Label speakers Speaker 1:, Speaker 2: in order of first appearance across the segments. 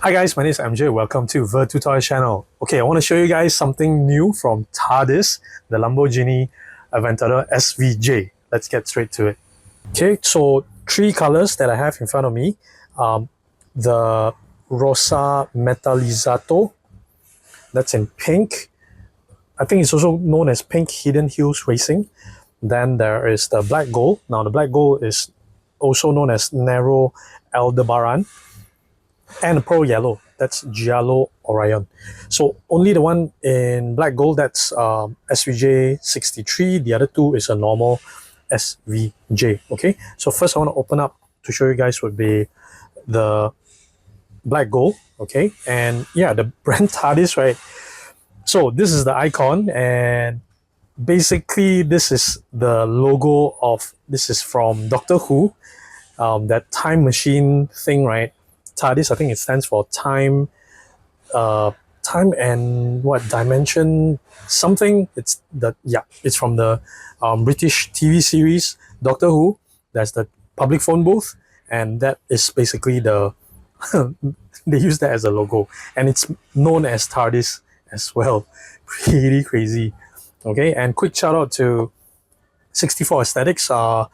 Speaker 1: Hi guys, my name is MJ. Welcome to the Tutorial channel. Okay, I want to show you guys something new from Tardis, the Lamborghini Aventador SVJ. Let's get straight to it. Okay, so three colors that I have in front of me. The Rosa Metallizzato, that's in pink. I think it's also known as Pink Hidden Hills Racing. Then there is the black gold. Now the black gold is also known as Narrow Aldebaran. And the pearl yellow, that's Giallo Orion. So only the one in black gold, that's SVJ63. The other two is a normal SVJ. Okay, so first I want to open up to show you guys would be the black gold. Okay, and yeah, the brand Tardis, right? So this is the icon, and basically this is the logo of, this is from Doctor Who, that time machine thing, right? Tardis, I think it stands for time, time and what dimension something. It's the, yeah, it's from the British TV series Doctor Who. That's the public phone booth, and that is basically the they use that as a logo, and it's known as Tardis as well. Pretty crazy. Okay, and quick shout out to 64 Aesthetics. You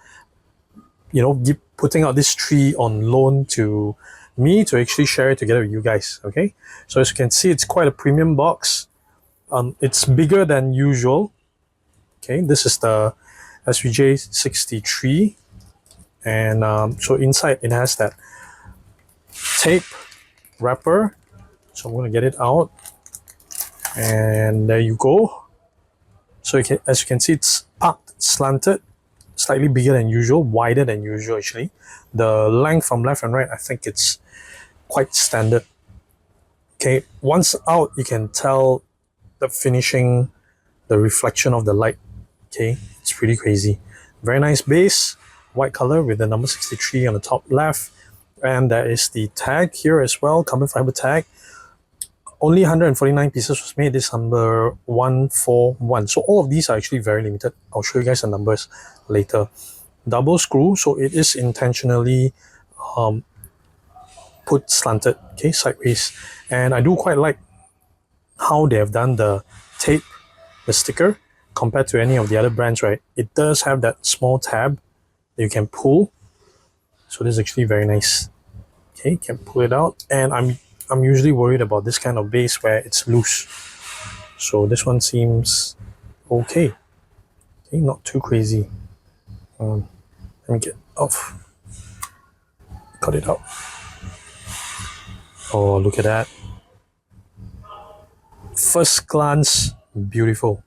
Speaker 1: know, putting out this tree on loan to me to actually share it together with you guys. Okay, so as you can see, it's quite a premium box. It's bigger than usual. Okay, this is the SVJ63, and so inside it has that tape wrapper. So I'm going to get it out, and there you go. So you can, as you can see, it's parked slanted, slightly bigger than usual, wider than usual actually. The length from left and right, I think it's quite standard. Okay, once out, you can tell the finishing, the reflection of the light. Okay, it's pretty crazy. Very nice base, white color with the number 63 on the top left. And there is the tag here as well, carbon fiber tag. Only 149 pieces was made. This number 141. So all of these are actually very limited. I'll show you guys the numbers later. Double screw, so it is intentionally put slanted, okay, sideways. And I do quite like how they have done the tape, the sticker, compared to any of the other brands, right? It does have that small tab that you can pull. So this is actually very nice. Okay, you can pull it out. And I'm usually worried about this kind of base where it's loose. So this one seems okay. Okay, not too crazy. Let me get off. Cut it out. Oh, look at that. First glance, beautiful.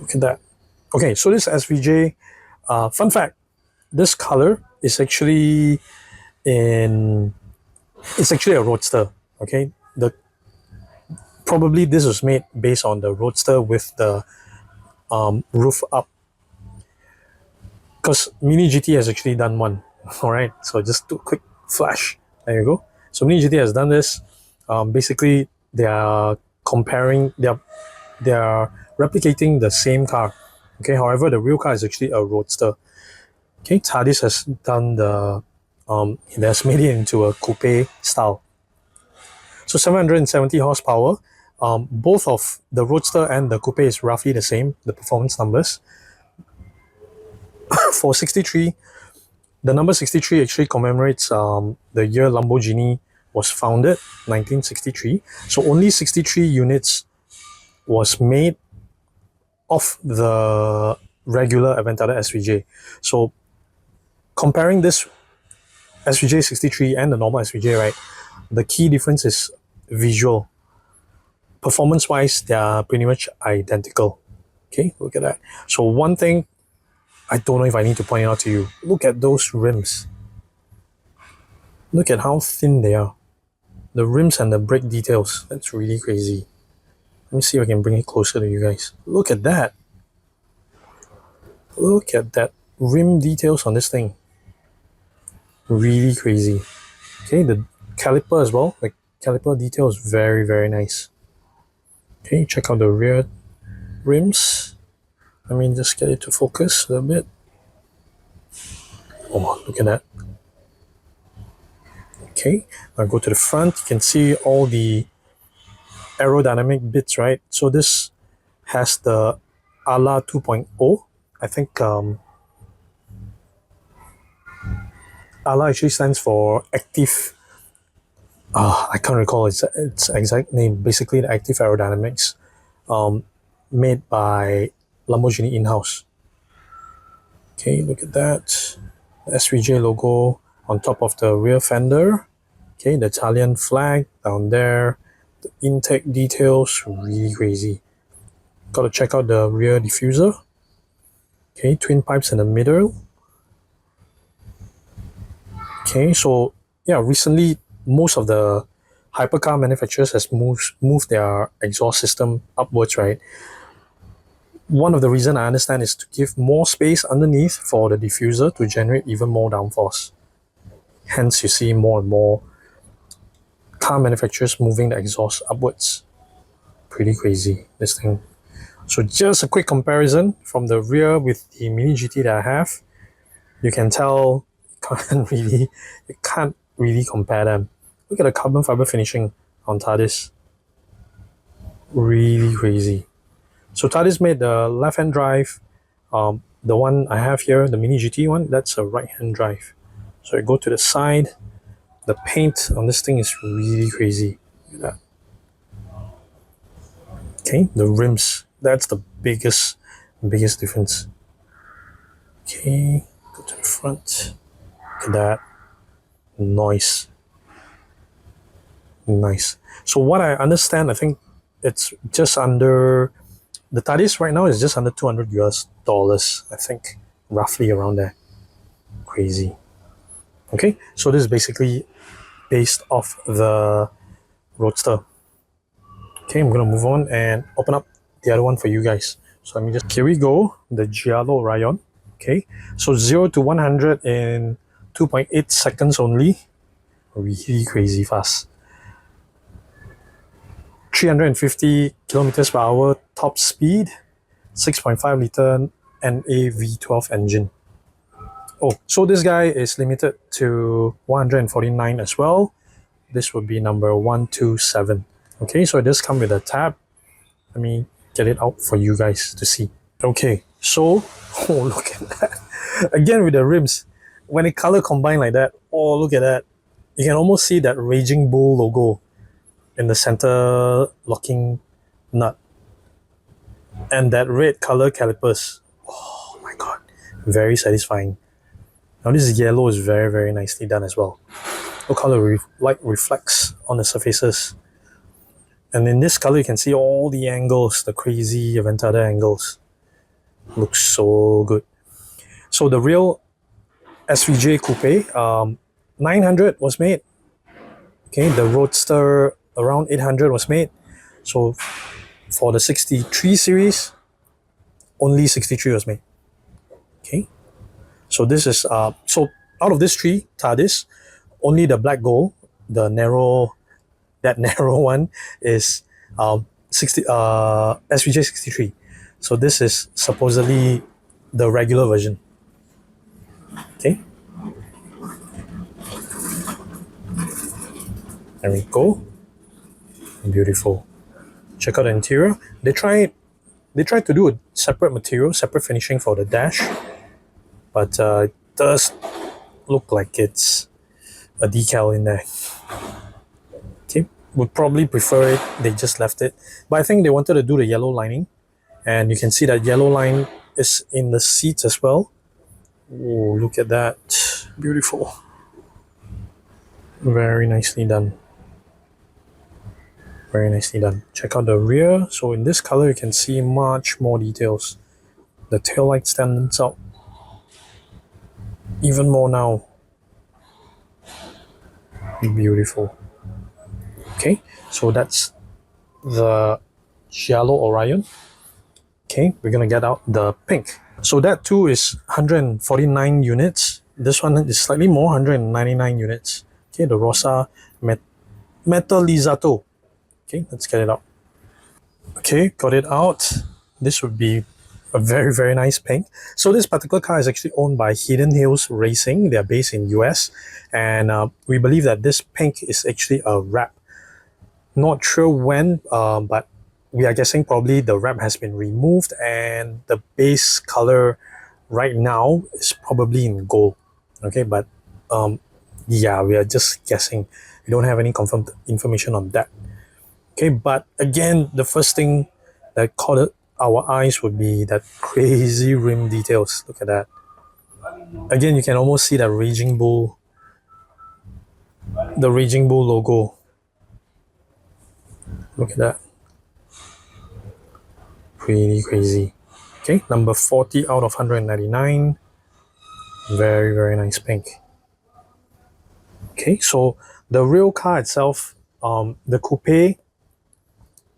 Speaker 1: Look at that. Okay, so this SVJ, fun fact, this color is actually it's actually a roadster. Okay, probably this was made based on the roadster with the roof up, because Mini GT has actually done one. All right, so just do a quick flash. There you go. So Mini GT has done this. Basically, they are comparing, they are replicating the same car. Okay, however, the real car is actually a roadster. Okay, Tardis has done the it has made it into a coupe style. So 770 horsepower. Both of the roadster and the coupe is roughly the same, the performance numbers. For 63, the number 63 actually commemorates the year Lamborghini was founded, 1963. So only 63 units was made of the regular Aventador SVJ. So comparing this SVJ63 and the normal SVJ, right, the key difference is visual. Performance-wise, they are pretty much identical. Okay, look at that. So one thing, I don't know if I need to point it out to you. Look at those rims. Look at how thin they are. The rims and the brake details. That's really crazy. Let me see if I can bring it closer to you guys. Look at that. Look at that rim details on this thing. Really crazy. Okay, the caliper as well. The caliper detail is very, very nice. Okay, check out the rear rims. Let me just get it to focus a little bit. Oh, look at that. Okay, now go to the front. You can see all the aerodynamic bits, right? So this has the ALA 2.0. I think ALA actually stands for active. I can't recall its exact name. Basically, the active aerodynamics made by Lamborghini in-house. Okay, look at that. The SVJ logo on top of the rear fender. Okay, the Italian flag down there. The intake details, really crazy. Gotta check out the rear diffuser. Okay, twin pipes in the middle. Okay, so yeah, recently most of the hypercar manufacturers has moved their exhaust system upwards, right? One of the reasons I understand is to give more space underneath for the diffuser to generate even more downforce. Hence, you see more and more car manufacturers moving the exhaust upwards. Pretty crazy, this thing. So just a quick comparison from the rear with the Mini GT that I have. You can tell you can't really compare them. Look at the carbon fiber finishing on Tardis. Really crazy. So Tardis made the left-hand drive. The one I have here, the Mini GT one, that's a right-hand drive. So I go to the side. The paint on this thing is really crazy. Look at that. Okay, the rims. That's the biggest difference. Okay, go to the front. Look at that. Nice. So what I understand, I think it's just under, the Tardis right now is just under $200 I think, roughly around there. Crazy. Okay, so this is basically based off the Roadster. Okay, I'm gonna move on and open up the other one for you guys. So let me just, here we go, the Giallo Orion. Okay, so 0 to 100 in 2.8 seconds only. Really crazy fast. 350 kilometers per hour top speed, 6.5 liter NA V12 engine. Oh, so this guy is limited to 149 as well. This would be number 127. Okay, so it does come with a tab. Let me get it out for you guys to see. Okay, so, oh, look at that. Again with the rims. When it color combined like that, oh, look at that. You can almost see that Raging Bull logo in the center locking nut. And that red color calipers. Oh my god, very satisfying. Now this yellow is very, very nicely done as well. Look how the light reflects on the surfaces. And in this color, you can see all the angles, the crazy Aventador angles. Looks so good. So the real SVJ Coupe, 900 was made. Okay, the Roadster around 800 was made. So for the 63 series, only 63 was made. Okay, so this is so out of this three Tardis, only the black gold, the narrow, that narrow one is SVJ63. So this is supposedly the regular version. Okay, there we go. Beautiful. Check out the interior. They tried to do a separate material, separate finishing for the dash, but it does look like it's a decal in there. Okay, would probably prefer it, they just left it. But I think they wanted to do the yellow lining, and you can see that yellow line is in the seats as well. Oh, look at that. Beautiful. Very nicely done. Very nicely done. Check out the rear. So in this color, you can see much more details. The tail light stands out even more now. Beautiful. Okay, so that's the Giallo Orion. Okay, we're gonna get out the pink. So that too is 149 units. This one is slightly more, 199 units. Okay, the Rosa Metallizzato. Okay, let's get it out. Okay, got it out. This would be a very, very nice pink. So this particular car is actually owned by Hidden Hills Racing. They are based in US, and we believe that this pink is actually a wrap. Not sure when, but we are guessing probably the wrap has been removed, and the base color right now is probably in gold. Okay, but yeah, we are just guessing. We don't have any confirmed information on that. Okay, but again, the first thing that caught our eyes would be that crazy rim details. Look at that. Again, you can almost see that Raging Bull, the Raging Bull logo. Look at that. Pretty crazy. Okay, number 40 out of 199. Very, very nice pink. Okay, so the real car itself, the coupe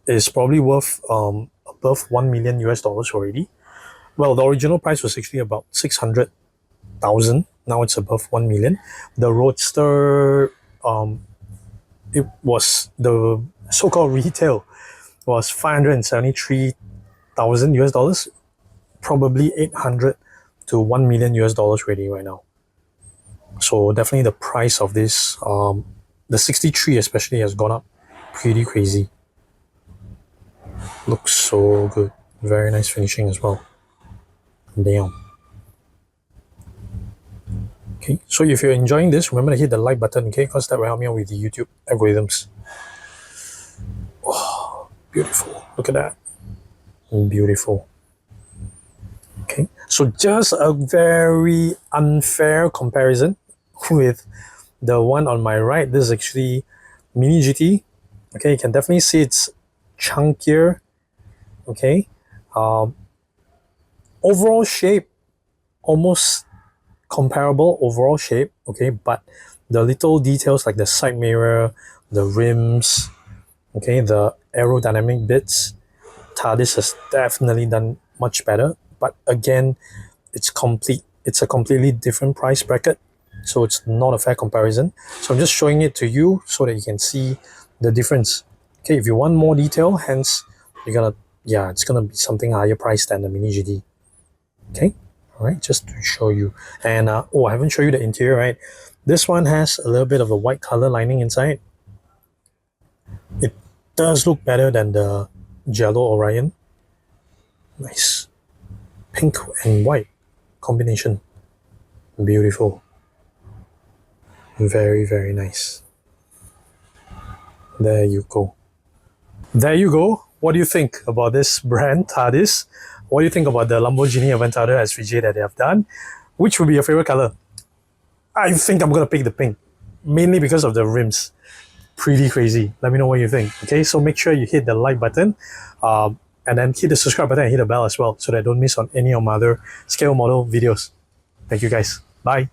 Speaker 1: is probably worth above 1 million US dollars already. Well, the original price was actually about 600,000. Now it's above 1 million. The Roadster, it was the so-called retail was 573,000 US dollars, probably 800 to 1 million US dollars already right now. So definitely the price of this, the 63 especially, has gone up pretty crazy. Looks so good. Very nice finishing as well. Damn. Okay, so if you're enjoying this, remember to hit the like button, okay? Because that will help me out with the YouTube algorithms. Oh, beautiful. Look at that. Beautiful. Okay, so just a very unfair comparison with the one on my right. This is actually Mini GT. Okay, you can definitely see it's chunkier. Okay, overall shape almost comparable overall shape. Okay, but the little details like the side mirror, the rims, okay, the aerodynamic bits, Tardis has definitely done much better. But again, it's a completely different price bracket, so it's not a fair comparison. So I'm just showing it to you so that you can see the difference. Okay, if you want more detail, hence you're gonna, yeah, it's gonna be something higher price than the Mini GT. Okay, all right, just to show you. And oh, I haven't shown you the interior, right? This one has a little bit of a white color lining inside. It does look better than the Jello Orion. Nice. Pink and white combination. Beautiful. Very, very nice. There you go. There you go. What do you think about this brand, Tardis? What do you think about the Lamborghini Aventador SVJ that they have done? Which would be your favorite color? I think I'm gonna pick the pink, mainly because of the rims. Pretty crazy. Let me know what you think. Okay, so make sure you hit the like button, and then hit the subscribe button and hit the bell as well, so that I don't miss on any of my other scale model videos. Thank you guys. Bye.